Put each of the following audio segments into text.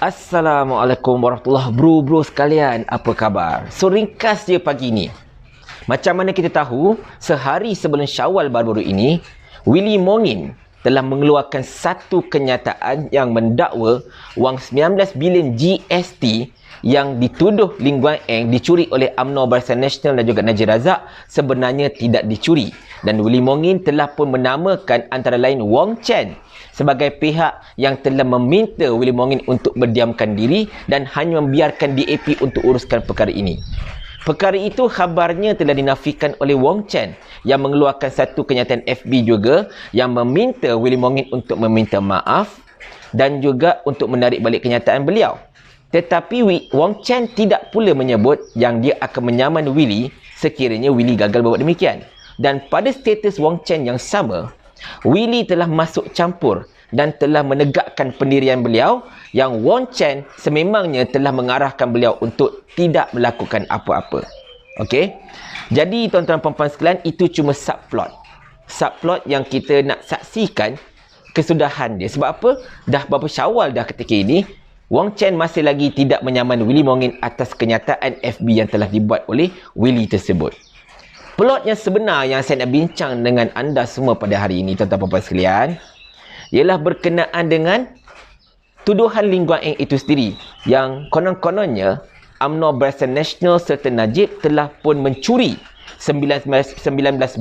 Assalamualaikum warahmatullahi bro sekalian, apa khabar? So ringkas je pagi ni. Macam mana kita tahu, sehari sebelum Syawal baru-baru ini, Willy Mongin telah mengeluarkan satu kenyataan yang mendakwa wang 19 bilion GST yang dituduh Lee Guan Eng dicuri oleh UMNO Barisan Nasional dan juga Najib Razak sebenarnya tidak dicuri. Dan Willy Mongin telah pun menamakan antara lain Wong Chen sebagai pihak yang telah meminta Willy Mongin untuk berdiamkan diri dan hanya membiarkan DAP untuk uruskan perkara ini. Perkara itu khabarnya telah dinafikan oleh Wong Chen yang mengeluarkan satu kenyataan FB juga yang meminta Willy Mongin untuk meminta maaf dan juga untuk menarik balik kenyataan beliau. Tetapi Wong Chen tidak pula menyebut yang dia akan menyaman Willy sekiranya Willy gagal berbuat demikian. Dan pada status Wong Chen yang sama, Willy telah masuk campur dan telah menegakkan pendirian beliau yang Wong Chen sememangnya telah mengarahkan beliau untuk tidak melakukan apa-apa. Okey. Jadi tuan-tuan puan-puan sekalian, itu cuma subplot. Subplot yang kita nak saksikan kesudahan dia. Sebab apa? Dah berapa Syawal dah ketika ini, Wong Chen masih lagi tidak menyaman Willy Mongin atas kenyataan FB yang telah dibuat oleh Willy tersebut. Plot yang sebenar yang saya nak bincang dengan anda semua pada hari ini, tuan-tuan puan-puan sekalian, ialah berkenaan dengan tuduhan Lee Guan Eng itu sendiri yang konon-kononnya UMNO Barisan Nasional serta Najib telah pun mencuri 19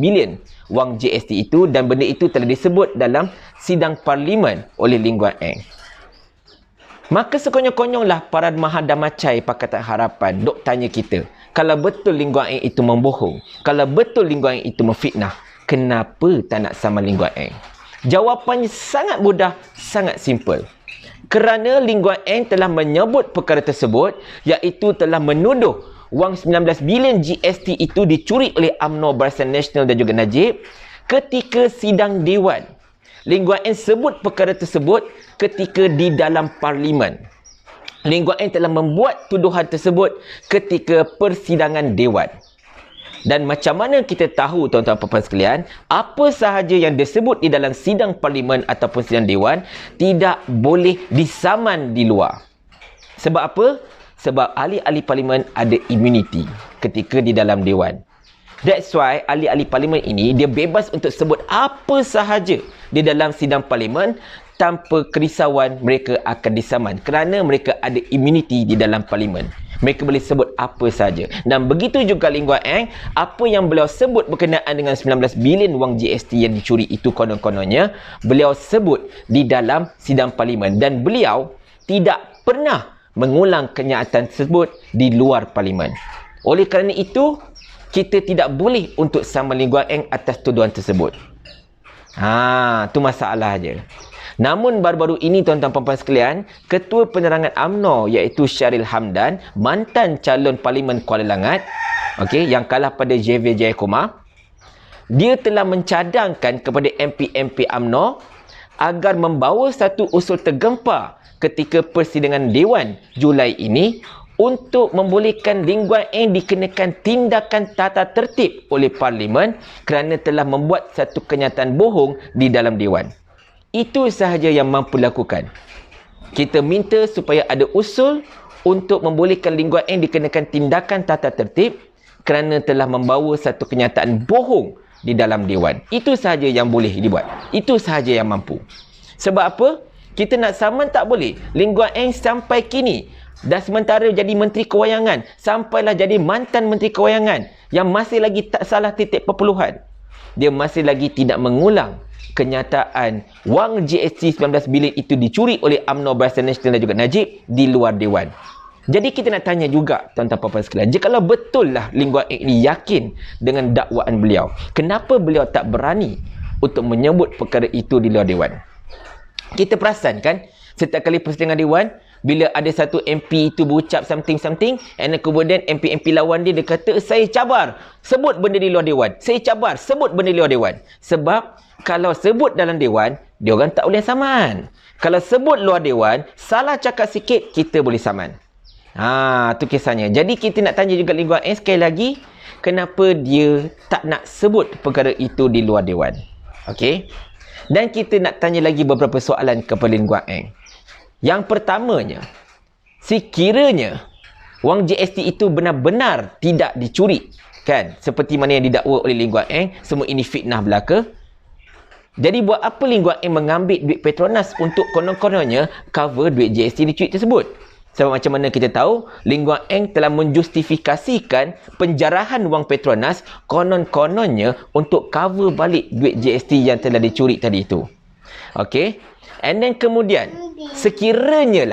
bilion wang GST itu, dan benda itu telah disebut dalam sidang parlimen oleh Lee Guan Eng. Maka sekonyong-konyonglah para mahadamacai Pakatan Harapan dok tanya kita, kalau betul Lee Guan Eng itu membohong, kalau betul Lee Guan Eng itu memfitnah, kenapa tak nak saman Lee Guan Eng? Jawapannya sangat mudah, sangat simple. Kerana Lee Guan Eng telah menyebut perkara tersebut, iaitu telah menuduh wang 19 bilion GST itu dicuri oleh UMNO Barisan Nasional dan juga Najib ketika sidang Dewan. Lee Guan Eng sebut perkara tersebut ketika di dalam parlimen. Lee Guan Eng telah membuat tuduhan tersebut ketika persidangan Dewan. Dan macam mana kita tahu tuan-tuan puan-puan sekalian, apa sahaja yang disebut di dalam sidang parlimen ataupun sidang Dewan tidak boleh disaman di luar. Sebab apa? Sebab ahli-ahli parlimen ada immunity ketika di dalam Dewan. That's why ahli-ahli parlimen ini dia bebas untuk sebut apa sahaja di dalam sidang parlimen tanpa kerisauan mereka akan disaman kerana mereka ada immunity di dalam parlimen. Mereka boleh sebut apa sahaja. Dan begitu juga Lee Guan Eng, apa yang beliau sebut berkenaan dengan 19 bilion wang GST yang dicuri itu konon-kononnya beliau sebut di dalam sidang parlimen, dan beliau tidak pernah mengulang kenyataan tersebut di luar parlimen. Oleh kerana itu, kita tidak boleh untuk saman Lee Guan Eng atas tuduhan tersebut. Tu masalah aja. Namun baru-baru ini tuan-tuan puan-puan sekalian, Ketua Penerangan UMNO iaitu Syahril Hamdan, mantan calon Parlimen Kuala Langat, yang kalah pada JV Jayakumar, dia telah mencadangkan kepada MP-MP UMNO agar membawa satu usul tergempar ketika persidangan Dewan Julai ini untuk membolehkan Lee Guan Eng dikenakan tindakan tata tertib oleh Parlimen kerana telah membuat satu kenyataan bohong di dalam Dewan. Itu sahaja yang mampu lakukan. Kita minta supaya ada usul untuk membolehkan Lee Guan Eng dikenakan tindakan tata tertib kerana telah membawa satu kenyataan bohong di dalam Dewan. Itu sahaja yang boleh dibuat. Itu sahaja yang mampu. Sebab apa? Kita nak saman tak boleh. Lee Guan Eng sampai kini dah sementara jadi Menteri Kewayangan, sampailah jadi mantan Menteri Kewayangan yang masih lagi tak salah titik perpuluhan. Dia masih lagi tidak mengulang kenyataan wang GST 19 bilion itu dicuri oleh UMNO Barisan Nasional dan juga Najib di luar Dewan. Jadi kita nak tanya juga tuan-tuan puan-puan sekalian, jikalau betul lah Lee Guan Eng ini yakin dengan dakwaan beliau, kenapa beliau tak berani untuk menyebut perkara itu di luar Dewan? Kita perasan kan, setiap kali persidangan Dewan, bila ada satu MP itu berucap something and kemudian MP-MP lawan dia kata, saya cabar sebut benda di luar Dewan, saya cabar sebut benda di luar Dewan. Sebab kalau sebut dalam Dewan, dia orang tak boleh saman. Kalau sebut luar Dewan, salah cakap sikit, kita boleh saman. Tu kisahnya. Jadi kita nak tanya juga Lee Guan Eng sekali lagi, kenapa dia tak nak sebut perkara itu di luar Dewan? Okey. Dan kita nak tanya lagi beberapa soalan kepada Lee Guan Eng. Yang pertamanya, sekiranya wang GST itu benar-benar tidak dicuri, kan? Seperti mana yang didakwa oleh Lee Guan Eng, semua ini fitnah belaka. Jadi buat apa Lee Guan Eng mengambil duit Petronas untuk konon-kononnya cover duit GST dicuri tersebut? Sebab macam mana kita tahu, Lee Guan Eng telah menjustifikasikan penjarahan wang Petronas konon-kononnya untuk cover balik duit GST yang telah dicuri tadi itu. Okey. And then kemudian, sekiranya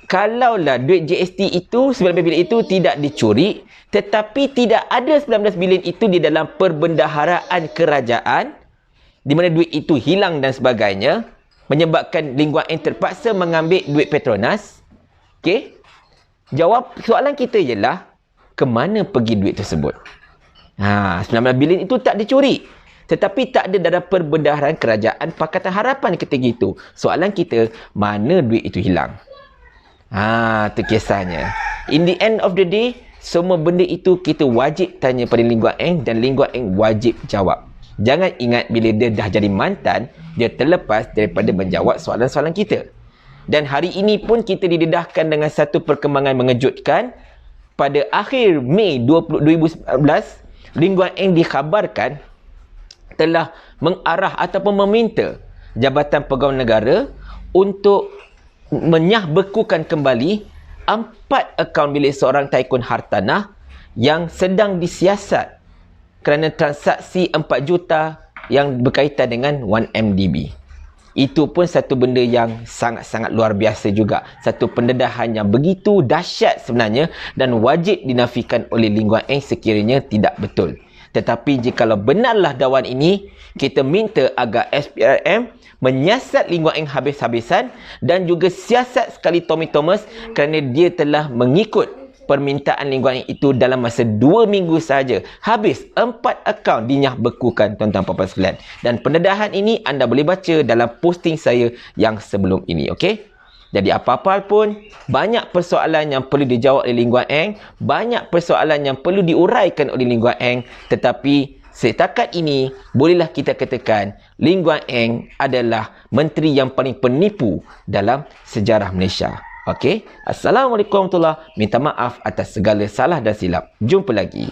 kalaulah duit GST itu 19 bilion itu tidak dicuri, tetapi tidak ada 19 bilion itu di dalam perbendaharaan kerajaan, di mana duit itu hilang dan sebagainya, menyebabkan Lee Guan Eng terpaksa mengambil duit Petronas. Okey? Jawab soalan kita ialah, ke mana pergi duit tersebut? 19 bilion itu tak dicuri, tetapi tak ada dalam perbendaharaan kerajaan Pakatan Harapan ketika itu. Soalan kita, mana duit itu hilang? Itu kisahnya. In the end of the day, semua benda itu kita wajib tanya pada Lee Guan Eng dan Lee Guan Eng wajib jawab. Jangan ingat bila dia dah jadi mantan, dia terlepas daripada menjawab soalan-soalan kita. Dan hari ini pun kita didedahkan dengan satu perkembangan mengejutkan. Pada akhir Mei 2019, Lee Guan Eng dikhabarkan telah mengarah ataupun meminta Jabatan Pegawai Negara untuk menyahbekukan kembali 4 akaun milik seorang tycoon hartanah yang sedang disiasat kerana transaksi 4 juta yang berkaitan dengan 1MDB. Itu pun satu benda yang sangat-sangat luar biasa juga. Satu pendedahan yang begitu dahsyat sebenarnya dan wajib dinafikan oleh Lee Guan Eng sekiranya tidak betul. Tetapi jikalau benarlah dakwaan ini, kita minta agar SPRM menyiasat Lee Guan Eng habis-habisan dan juga siasat sekali Tommy Thomas kerana dia telah mengikut permintaan Lee Guan Eng itu dalam masa 2 minggu sahaja. Habis 4 akaun dinyahbekukan, tuan-tuan puan-puan sekalian. Dan pendedahan ini anda boleh baca dalam posting saya yang sebelum ini, okey? Jadi apa-apa pun, banyak persoalan yang perlu dijawab oleh Lee Guan Eng, banyak persoalan yang perlu diuraikan oleh Lee Guan Eng, tetapi setakat ini bolehlah kita katakan Lee Guan Eng adalah menteri yang paling penipu dalam sejarah Malaysia. Okey? Assalamualaikum warahmatullahi wabarakatuh. Minta maaf atas segala salah dan silap. Jumpa lagi.